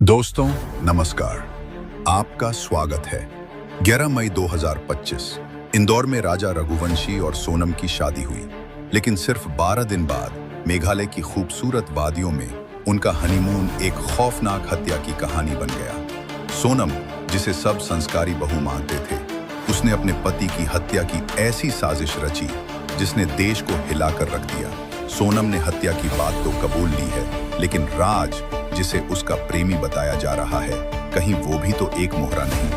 दोस्तों नमस्कार, आपका स्वागत है। 11 मई 2025 इंदौर में राजा रघुवंशी और सोनम की शादी हुई, लेकिन सिर्फ 12 दिन बाद मेघालय की खूबसूरत वादियों में उनका हनीमून एक खौफनाक हत्या की कहानी बन गया। सोनम, जिसे सब संस्कारी बहू मानते थे, उसने अपने पति की हत्या की ऐसी साजिश रची जिसने देश को हिलाकर रख दिया। सोनम ने हत्या की बात तो कबूल ली है, लेकिन राज, जिसे उसका प्रेमी बताया जा रहा है, कहीं वो भी तो एक मोहरा नहीं।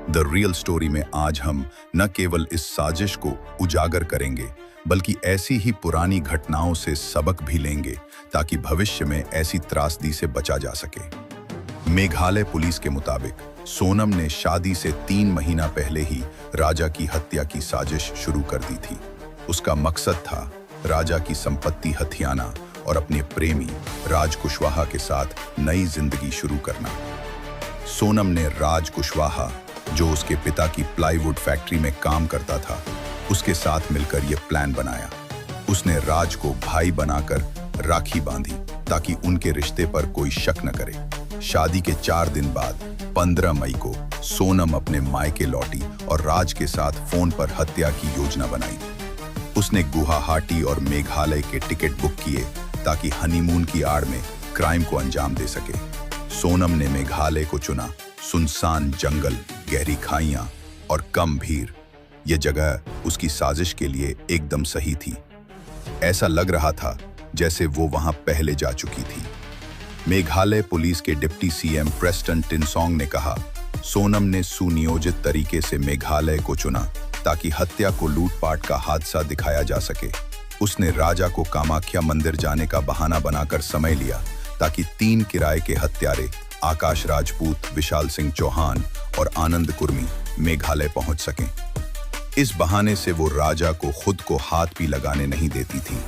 द रियल स्टोरी में आज हम न केवल इस साजिश को उजागर करेंगे, बल्कि ऐसी ही पुरानी घटनाओं से सबक भी लेंगे ताकि भविष्य में ऐसी त्रासदी से बचा जा सके। मेघालय पुलिस के मुताबिक सोनम ने शादी से 3 महीना पहले ही राजा की हत्या की साजिश शुरू कर दी थी। उसका मकसद था राजा की संपत्ति हथियाना और अपने प्रेमी राज कुशवाहा के साथ नई जिंदगी शुरू करना। सोनम ने राज कुशवाहा, जो उसके पिता की प्लाईवुड फैक्ट्री में काम करता था, उसके साथ मिलकर यह प्लान बनाया। उसने राज को भाई बनाकर राखी बांधी ताकि उनके रिश्ते पर कोई शक न करे। शादी के 4 दिन बाद 15 मई को सोनम अपने मायके लौटी और राज के साथ फोन पर हत्या की योजना बनाई। उसने गुवाहाटी और मेघालय के टिकट बुक किए ताकि हनीमून की आड़ में क्राइम को अंजाम दे सके। सोनम ने मेघालय को चुना, सुनसान जंगल, गहरी खाइयां और कम भीड़। यह जगह उसकी साजिश के लिए एकदम सही थी। ऐसा लग रहा था जैसे वो वहां पहले जा चुकी थी। मेघालय पुलिस के डिप्टी सीएम प्रेस्टन टिनसोंग ने कहा, सोनम ने सुनियोजित तरीके से मेघालय को चुना ताकि हत्या को लूटपाट का हादसा दिखाया जा सके। उसने राजा को कामाख्या मंदिर जाने का बहाना बनाकर समय लिया ताकि 3 किराए के हत्यारे आकाश राजपूत, विशाल सिंह चौहान और आनंद कुर्मी मेघालय पहुंच सकें। इस बहाने से वो राजा को खुद को हाथ भी लगाने नहीं देती थी।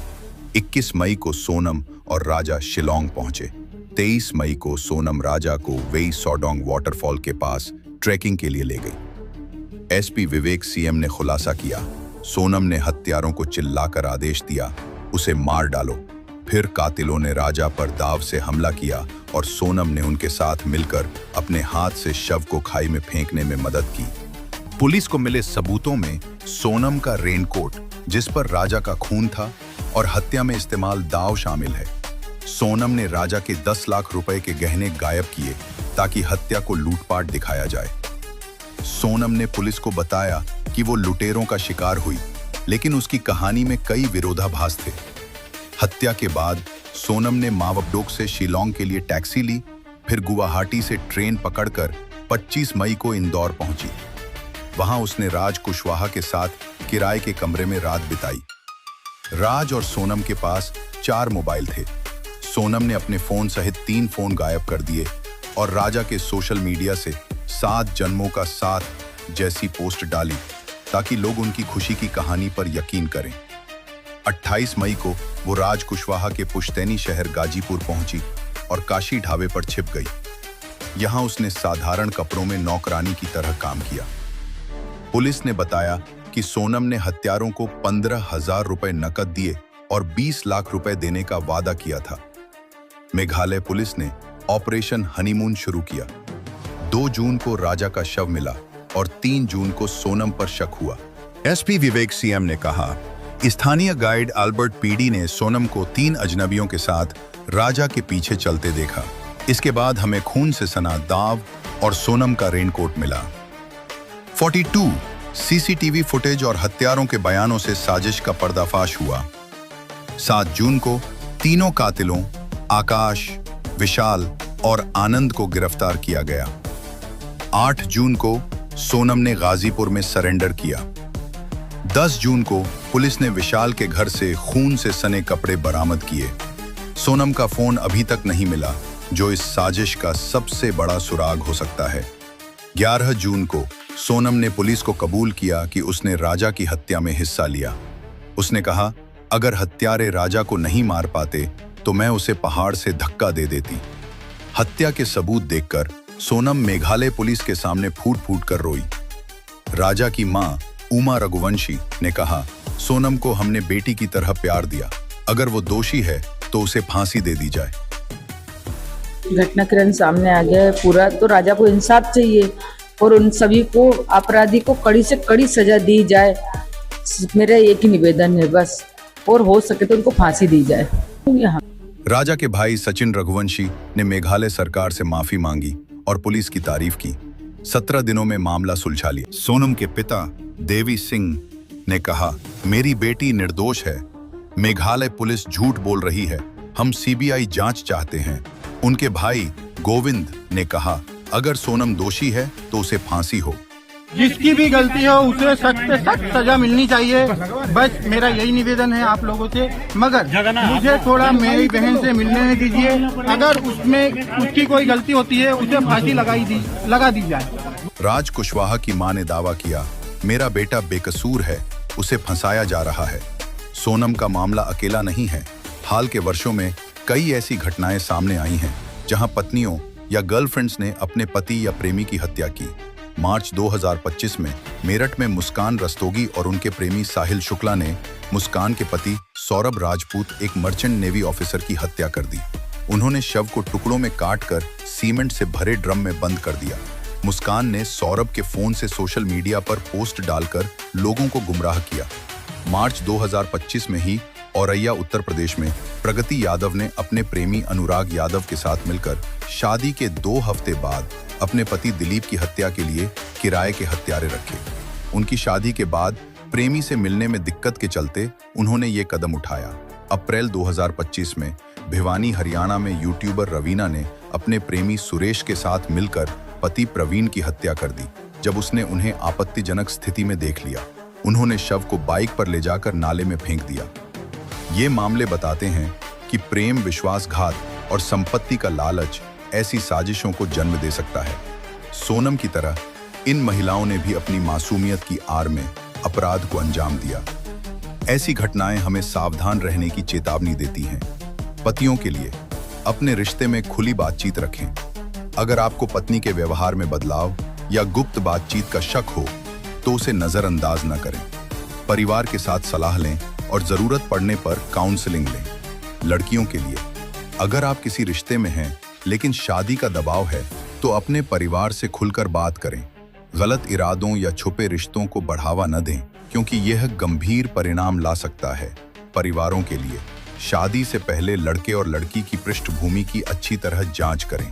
21 मई को सोनम और राजा शिलोंग पहुंचे। 23 मई को सोनम राजा को वेई सौडोंग वाटरफॉल के पास ट्रैकिंग के लिए ले गई। एसपी विवेक सीएम ने खुलासा किया, सोनम ने हत्यारों को चिल्लाकर आदेश दिया, उसे मार डालो। फिर कातिलों ने राजा पर दाव से हमला किया और सोनम ने उनके साथ मिलकर अपने हाथ से शव को खाई में फेंकने में मदद की। पुलिस को मिले सबूतों में सोनम का रेनकोट, जिस पर राजा का खून था, और हत्या में इस्तेमाल दाव शामिल है। सोनम ने राजा के 10 लाख रुपए के गहने गायब किए ताकि हत्या को लूटपाट दिखाया जाए। सोनम ने पुलिस को बताया कि वो लुटेरों का शिकार हुई, लेकिन उसकी कहानी में कई विरोधाभास थे। हत्या के बाद सोनम ने मावबडोक से शिलोंग के लिए टैक्सी ली, फिर गुवाहाटी से ट्रेन पकड़कर 25 मई को इंदौर पहुंची। वहां उसने राज कुशवाहा के साथ किराए के कमरे में रात बिताई। राज और सोनम के पास 4 मोबाइल थे। सोनम ने अपने फोन सहित 3 फोन गायब कर दिए और राजा के सोशल मीडिया से 7 जन्मों का साथ जैसी पोस्ट डाली ताकि लोग उनकी खुशी की कहानी पर यकीन करें। 28 मई को वो राज कुशवाहा के पुश्तैनी शहर गाजीपुर पहुंची और काशी ढाबे पर छिप गई। यहां उसने साधारण कपड़ों में नौकरानी की तरह काम किया। पुलिस ने बताया कि सोनम ने हत्यारों को 15,000 रुपए नकद दिए और 20 लाख रुपए देने का वादा किया था। मेघालय पुलिस ने ऑपरेशन हनीमून शुरू किया। 2 जून को राजा का शव मिला और 3 जून को सोनम पर शक हुआ। एसपी विवेक सीएम ने कहा, स्थानीय गाइड अल्बर्ट पीडी ने सोनम को 3 अजनबियों के साथ राजा के पीछे चलते देखा। इसके बाद हमें खून से सना दाव और सोनम का रेनकोट मिला। 42 सीसीटीवी फुटेज और हत्यारों के बयानों से साजिश का पर्दाफाश हुआ। 7 जून को तीनों कातिलों आकाश, विशाल और आनंद को गिरफ्तार किया गया। 8 जून को सोनम ने गाजीपुर में सरेंडर किया। 10 जून को पुलिस ने विशाल के घर से खून से सने कपड़े बरामद किए। सोनम का फोन अभी तक नहीं मिला, जो इस साजिश का सबसे बड़ा सुराग हो सकता है। 11 जून को सोनम ने पुलिस को कबूल किया कि उसने राजा की हत्या में हिस्सा लिया। उसने कहा, अगर हत्यारे राजा को नहीं मार पाते तो मैं उसे पहाड़ से धक्का दे देती। हत्या के सबूत देखकर सोनम मेघालय पुलिस के सामने फूट फूट कर रोई। राजा की मां उमा रघुवंशी ने कहा, सोनम को हमने बेटी की तरह प्यार दिया, अगर वो दोषी है तो उसे फांसी दे दी जाए। घटनाक्रम सामने आ गया है पूरा, तो राजा को इंसाफ चाहिए और उन सभी को, अपराधी को कड़ी से कड़ी सजा दी जाए। मेरा एक ही निवेदन है बस, और हो सके तो उनको फांसी दी जाए। यहाँ राजा के भाई सचिन रघुवंशी ने मेघालय सरकार से माफी मांगी और पुलिस की तारीफ की। 17 दिनों में मामला सुलझा लिया। सोनम के पिता देवी सिंह ने कहा, मेरी बेटी निर्दोष है, मेघालय पुलिस झूठ बोल रही है, हम सीबीआई जांच चाहते हैं। उनके भाई गोविंद ने कहा, अगर सोनम दोषी है तो उसे फांसी हो। जिसकी भी गलती हो उसे सख्त से सख्त सजा मिलनी चाहिए, बस मेरा यही निवेदन है आप लोगों से। मगर मुझे थोड़ा मेरी बहन से मिलने दीजिए, अगर उसमें उसकी कोई गलती होती है उसे फांसी लगा दी जाए। राज कुशवाहा की मां ने दावा किया, मेरा बेटा बेकसूर है, उसे फंसाया जा रहा है। सोनम का मामला अकेला नहीं है। हाल के वर्षों में कई ऐसी घटनाएं सामने आई हैं जहां पत्नियों या गर्लफ्रेंड्स ने अपने पति या प्रेमी की हत्या की। मार्च 2025 में मेरठ में मुस्कान रस्तोगी और उनके प्रेमी साहिल शुक्ला ने मुस्कान के पति सौरभ राजपूत, एक मर्चेंट नेवी ऑफिसर की हत्या कर दी। उन्होंने शव को टुकड़ों में काटकर सीमेंट से भरे ड्रम में बंद कर दिया। मुस्कान ने सौरभ के फोन से सोशल मीडिया पर पोस्ट डालकर लोगों को गुमराह किया। मार्च 2025 में ही औरैया उत्तर प्रदेश में प्रगति यादव ने अपने प्रेमी अनुराग यादव के साथ मिलकर शादी के 2 हफ्ते बाद अपने पति दिलीप की हत्या के लिए किराए के हत्यारे रखे। उनकी शादी के बाद प्रेमी से मिलने में दिक्कत के चलते उन्होंने ये कदम उठाया। अप्रैल 2025 में भिवानी हरियाणा में यूट्यूबर रवीना ने अपने प्रेमी सुरेश के साथ मिलकर पति प्रवीण की हत्या कर दी। जब उसने उन्हें आपत्तिजनक स्थिति में देख लिया, उन्होंने शव को बाइक पर ले जाकर नाले में फेंक दिया। ये मामले बताते हैं कि प्रेम, विश्वासघात और संपत्ति का लालच ऐसी साजिशों को जन्म दे सकता है। सोनम की तरह इन महिलाओं ने भी अपनी मासूमियत की आड़ में अपराध को अंजाम दिया। ऐसी घटनाएं हमें सावधान रहने की चेतावनी देती हैं। पतियों के लिए अपने रिश्ते में खुली बातचीत रखें। अगर आपको पत्नी के व्यवहार में बदलाव या गुप्त बातचीत का शक हो तो उसे नजरअंदाज न करें। परिवार के साथ सलाह लें और जरूरत पड़ने पर काउंसलिंग लें। लड़कियों के लिए, अगर आप किसी रिश्ते में हैं लेकिन शादी का दबाव है तो अपने परिवार से खुलकर बात करें। गलत इरादों या छुपे रिश्तों को बढ़ावा न दें, क्योंकि यह गंभीर परिणाम ला सकता है। परिवारों के लिए, शादी से पहले लड़के और लड़की की पृष्ठभूमि की अच्छी तरह जांच करें।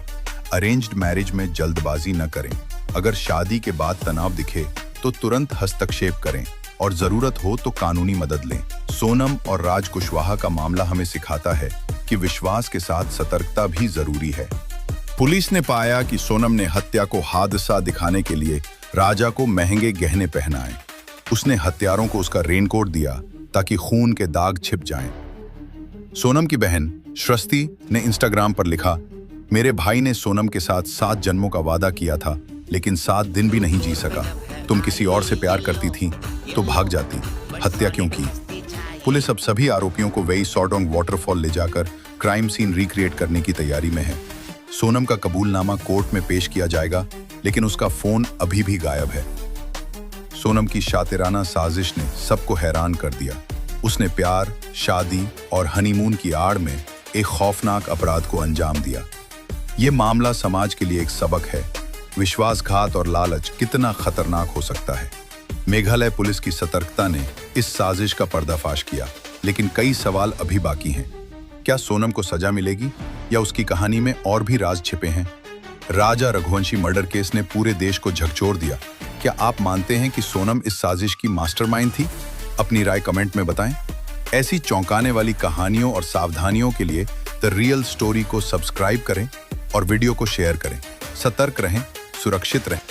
अरेंज्ड मैरिज में जल्दबाजी न करें। अगर शादी के बाद तनाव दिखे तो तुरंत हस्तक्षेप करें और जरूरत हो तो कानूनी मदद लें। सोनम और राज कुशवाहा का मामला हमें सिखाता है कि विश्वास के साथ सतर्कता भी जरूरी है। पुलिस ने पाया कि सोनम ने हत्या को हादसा दिखाने के लिए राजा को महंगे गहने पहनाए। उसने हत्यारों को उसका रेनकोट दिया ताकि खून के दाग छिप जाएं। सोनम की बहन सृष्टि ने इंस्टाग्राम पर लिखा, मेरे भाई ने सोनम के साथ 7 जन्मों का वादा किया था, लेकिन 7 दिन भी नहीं जी सका। तुम किसी और से प्यार करती थी तो भाग जाती, हत्या क्यों की? पुलिस अब सभी आरोपियों को वेई सॉडोंग वाटरफॉल ले जाकर क्राइम सीन रिक्रिएट करने की तैयारी में है। सोनम का कबूलनामा कोर्ट में पेश किया जाएगा, लेकिन उसका फोन अभी भी गायब है। सोनम की शातिराना साजिश ने सबको हैरान कर दिया। उसने प्यार, शादी और हनीमून की आड़ में एक खौफनाक अपराध को अंजाम दिया। ये मामला समाज के लिए एक सबक है। विश्वासघात और लालच कितना खतरनाक हो सकता है। मेघालय पुलिस की सतर्कता ने इस साजिश का पर्दाफाश किया, लेकिन कई सवाल अभी बाकी हैं। क्या सोनम को सजा मिलेगी या उसकी कहानी में और भी राज छिपे हैं? राजा रघुवंशी मर्डर केस ने पूरे देश को झकझोर दिया। क्या आप मानते हैं कि सोनम इस साजिश की मास्टरमाइंड थी? अपनी राय कमेंट में बताएं। ऐसी चौंकाने वाली कहानियों और सावधानियों के लिए द रियल स्टोरी को सब्सक्राइब करें और वीडियो को शेयर करें। सतर्क रहें, सुरक्षित रहें।